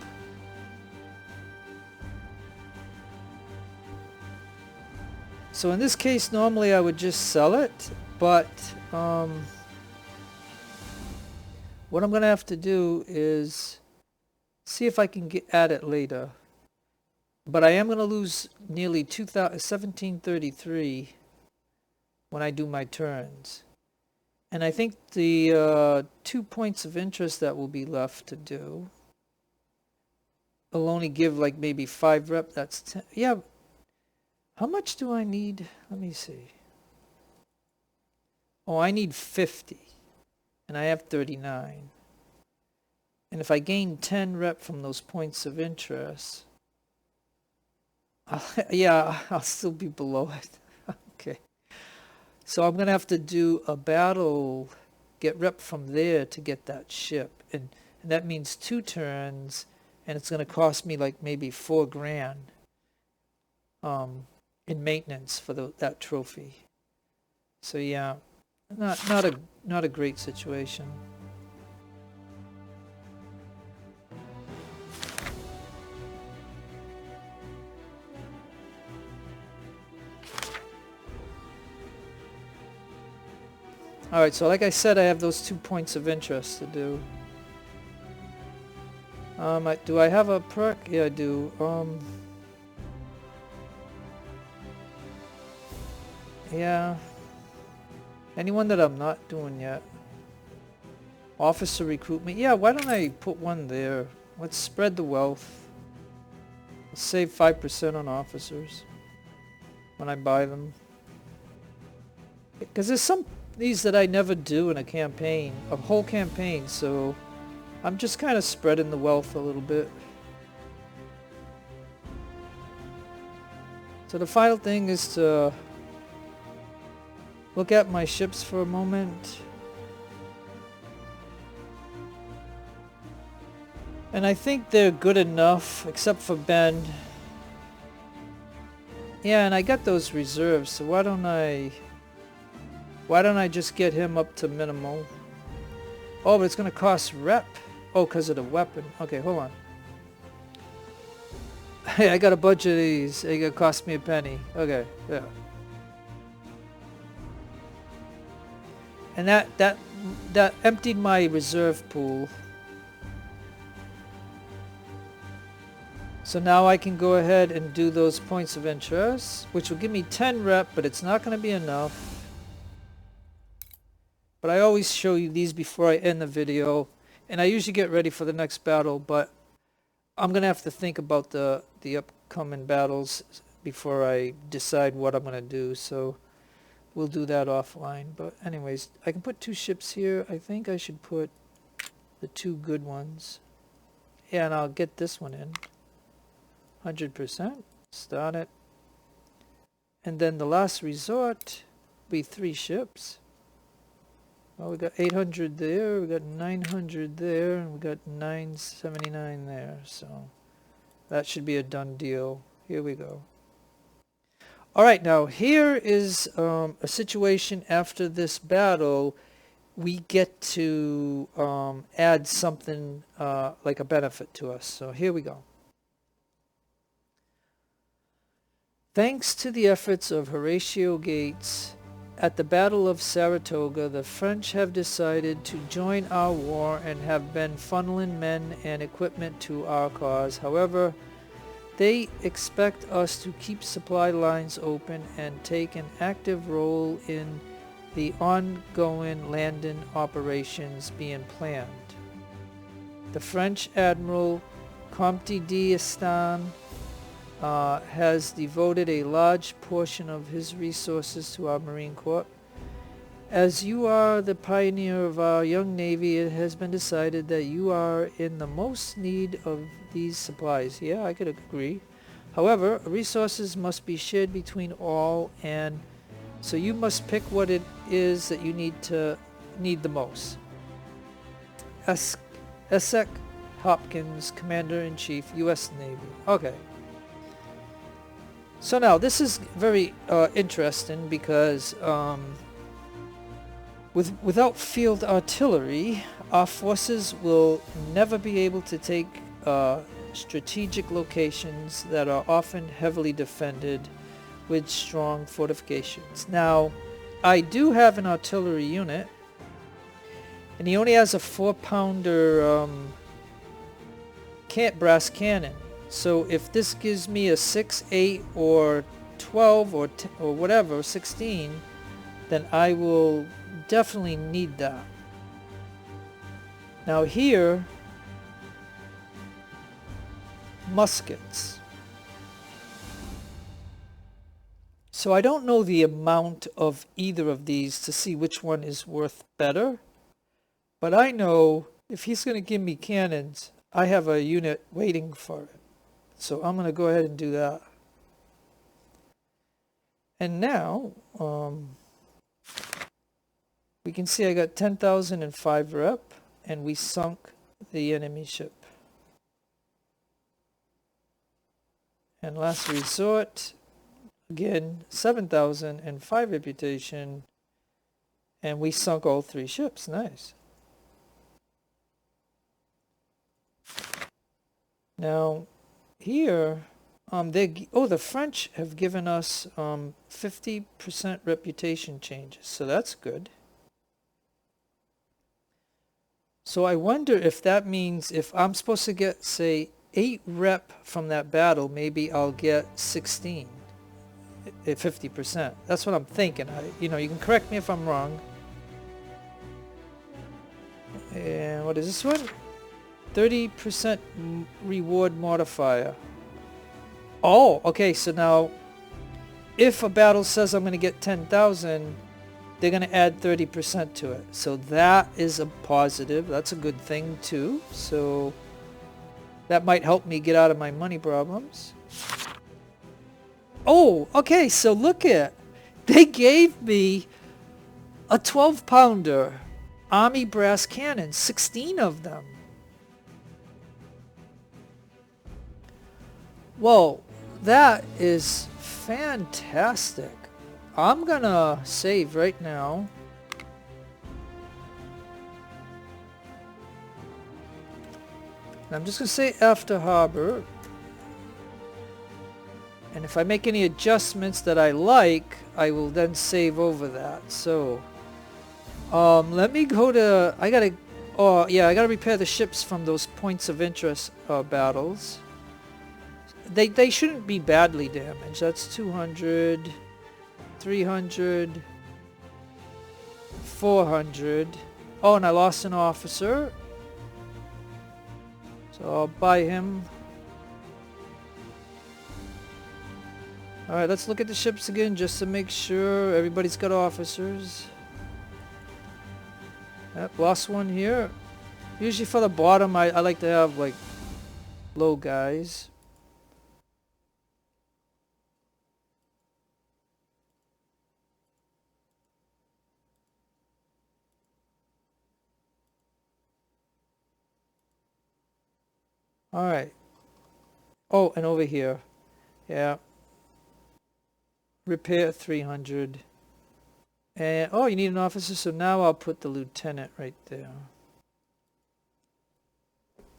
So in this case, normally I would just sell it, but what I'm going to have to do is see if I can add it later. But I am going to lose nearly 1733 when I do my turns. And I think the 2 points of interest that will be left to do will only give like maybe 5 rep. That's 10. Yeah. How much do I need? Let me see. Oh, I need 50. And I have 39. And if I gain 10 rep from those points of interest, yeah, I'll still be below it. Okay. So I'm going to have to do a battle, get rep from there to get that ship. And that means 2 turns, and it's going to cost me like maybe 4 grand in maintenance for that trophy. So yeah, not a great situation. Alright, so like I said, I have those 2 points of interest to do. Do I have a perk? Yeah, I do. Yeah. Anyone that I'm not doing yet? Officer recruitment. Yeah, why don't I put one there? Let's spread the wealth. Let's save 5% on officers when I buy them. Because there's some these that I never do in a campaign, a whole campaign, so I'm just kind of spreading the wealth a little bit. So the final thing is to look at my ships for a moment. And I think they're good enough, except for Ben. Yeah, and I got those reserves, so why don't I just get him up to minimal? Oh, but it's going to cost rep. Oh, because of the weapon. Okay, hold on. Hey, I got a bunch of these. It's going to cost me a penny. Okay, yeah. And that emptied my reserve pool. So now I can go ahead and do those points of interest, which will give me 10 rep, but it's not going to be enough. But I always show you these before I end the video, and I usually get ready for the next battle, but I'm going to have to think about the upcoming battles before I decide what I'm going to do, so we'll do that offline. But anyways, I can put 2 ships here. I think I should put the 2 good ones. Yeah, and I'll get this one in. 100%. Start it. And then the last resort will be 3 ships. Well, we got 800 there, we got 900 there, and we got 979 there. So that should be a done deal. Here we go. All right, now here is a situation after this battle we get to add something like a benefit to us. So here we go. Thanks to the efforts of Horatio Gates, at the Battle of Saratoga, the French have decided to join our war and have been funneling men and equipment to our cause. However, they expect us to keep supply lines open and take an active role in the ongoing landing operations being planned. The French Admiral Comte d'Estaing has devoted a large portion of his resources to our Marine Corps. As you are the pioneer of our young Navy, it has been decided that you are in the most need of these supplies. Yeah, I could agree. However, resources must be shared between all, and so you must pick what it is that you need the most. Esek Hopkins, Commander-in-Chief, U.S. Navy. Okay. So now this is very interesting because without field artillery, our forces will never be able to take strategic locations that are often heavily defended with strong fortifications. Now, I do have an artillery unit, and he only has a 4-pounder brass cannon. So if this gives me a 6, 8, or 12, or 10, or whatever, 16, then I will definitely need that. Now here, muskets. So I don't know the amount of either of these to see which one is worth better, but I know if he's going to give me cannons, I have a unit waiting for it. So I'm going to go ahead and do that. And now, we can see I got 10,005 rep, and we sunk the enemy ship. And last resort, again, 7,005 reputation, and we sunk all 3 ships. Nice. Now, here, the French have given us 50% reputation changes, so that's good. So I wonder if that means if I'm supposed to get, say, 8 rep from that battle, maybe I'll get 16 at 50%. That's what I'm thinking. You can correct me if I'm wrong. And what is this one? 30% reward modifier. Oh, okay, so now if a battle says I'm going to get 10,000, they're going to add 30% to it. So that is a positive. That's a good thing too. So that might help me get out of my money problems. Oh, okay, so look at, they gave me a 12-pounder Army brass cannon, 16 of them. Whoa, that is fantastic. I'm gonna save right now. I'm just gonna say after harbor. And if I make any adjustments that I like, I will then save over that. So, let me go to, I gotta repair the ships from those points of interest battles. They shouldn't be badly damaged. That's 200, 300, 400. Oh, and I lost an officer. So I'll buy him. Alright, let's look at the ships again just to make sure everybody's got officers. Yep, lost one here. Usually for the bottom, I like to have like low guys. Alright. Oh, and over here. Yeah. Repair 300. And oh, you need an officer, so now I'll put the lieutenant right there.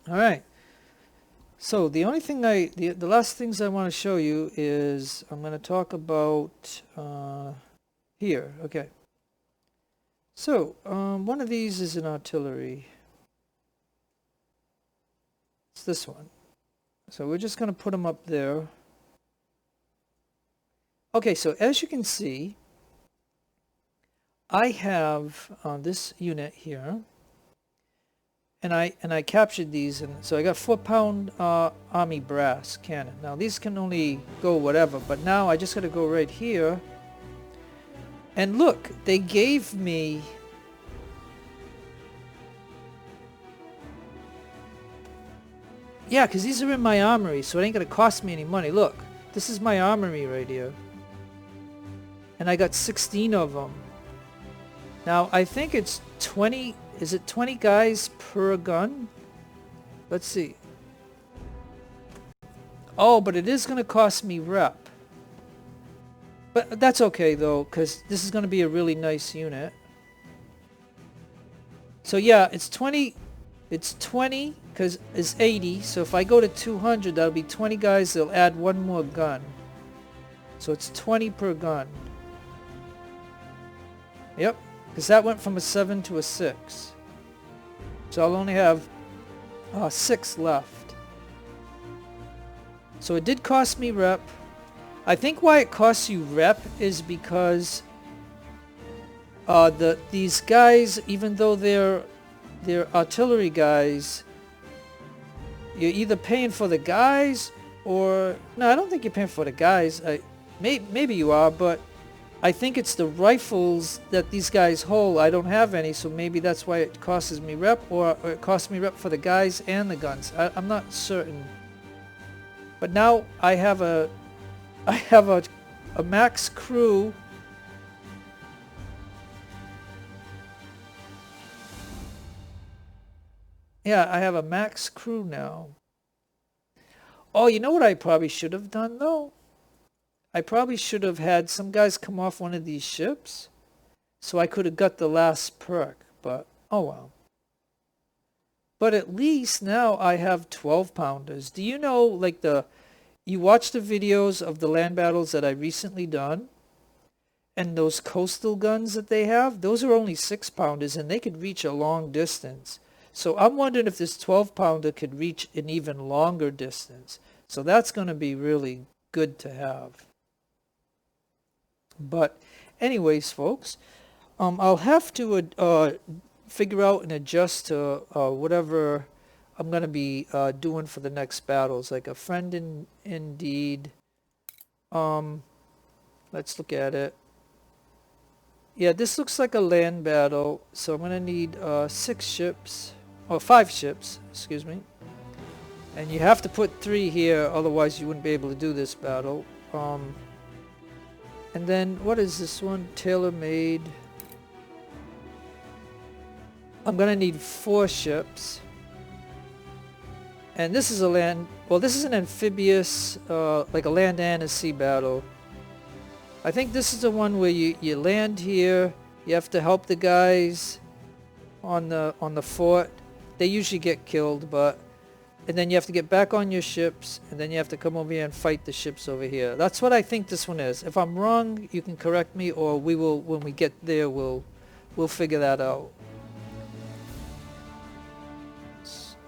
All right. So the only thing the last things I want to show you is I'm going to talk about here. Okay. So one of these is an artillery. It's this one. So we're just going to put them up there. Okay, so as you can see, I have this unit here, and I captured these, and so I got 4-pound Army brass cannon. Now these can only go whatever, but now I just got to go right here, and look, they gave me because these are in my armory, so it ain't gonna cost me any money. Look, this is my armory right here, and I got 16 of them. Now I think it's 20. Is it 20 guys per gun? Let's see. Oh, but it is going to cost me rep. But that's okay though, because this is going to be a really nice unit. So yeah, it's 20. It's 20 because it's 80. So if I go to 200, that'll be 20 guys. They'll add one more gun. So it's 20 per gun. Yep. Because that went from a 7 to a 6. So I'll only have 6 left. So it did cost me rep. I think why it costs you rep is because these guys, even though they're artillery guys, you're either paying for the guys or... No, I don't think you're paying for the guys. Maybe you are, but I think it's the rifles that these guys hold. I don't have any, so maybe that's why it costs me rep, or it costs me rep for the guys and the guns. I'm not certain. But now I have a max crew. Yeah, I have a max crew now. Oh, you know what I probably should have done though? I probably should have had some guys come off one of these ships, so I could have got the last perk, but oh well. But at least now I have 12-pounders. Do you know, like you watch the videos of the land battles that I recently done, and those coastal guns that they have, those are only 6-pounders, and they could reach a long distance. So I'm wondering if this 12-pounder could reach an even longer distance. So that's going to be really good to have. But anyways, folks, I'll have to figure out and adjust to whatever I'm going to be doing for the next battles, like a friend indeed. Let's look at it. Yeah, this looks like a land battle, so I'm going to need 6 ships, or 5 ships, excuse me. And you have to put 3 here, otherwise you wouldn't be able to do this battle. And then, what is this one? Tailor-made. I'm going to need 4 ships. And this is a land... Well, this is an amphibious, like a land and a sea battle. I think this is the one where you land here. You have to help the guys on the fort. They usually get killed, but... And then you have to get back on your ships, and then you have to come over here and fight the ships over here. That's what I think this one is. If I'm wrong, you can correct me, or we will, when we get there, we'll figure that out.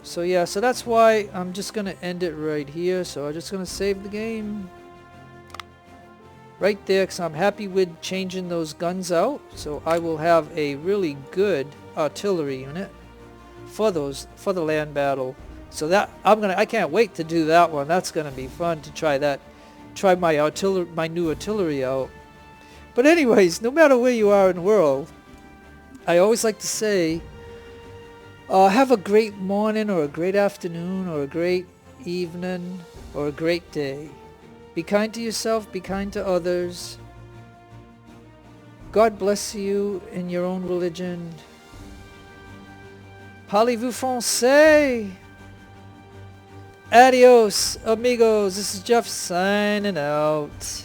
So yeah, so that's why I'm just going to end it right here. So I'm just going to save the game right there, because I'm happy with changing those guns out. So I will have a really good artillery unit for the land battle. So that I can't wait to do that one. That's gonna be fun to try that. Try my new artillery out. But anyways, no matter where you are in the world, I always like to say, have a great morning or a great afternoon or a great evening or a great day. Be kind to yourself, be kind to others. God bless you in your own religion. Parlez-vous français? Adios, amigos. This is Jeff signing out.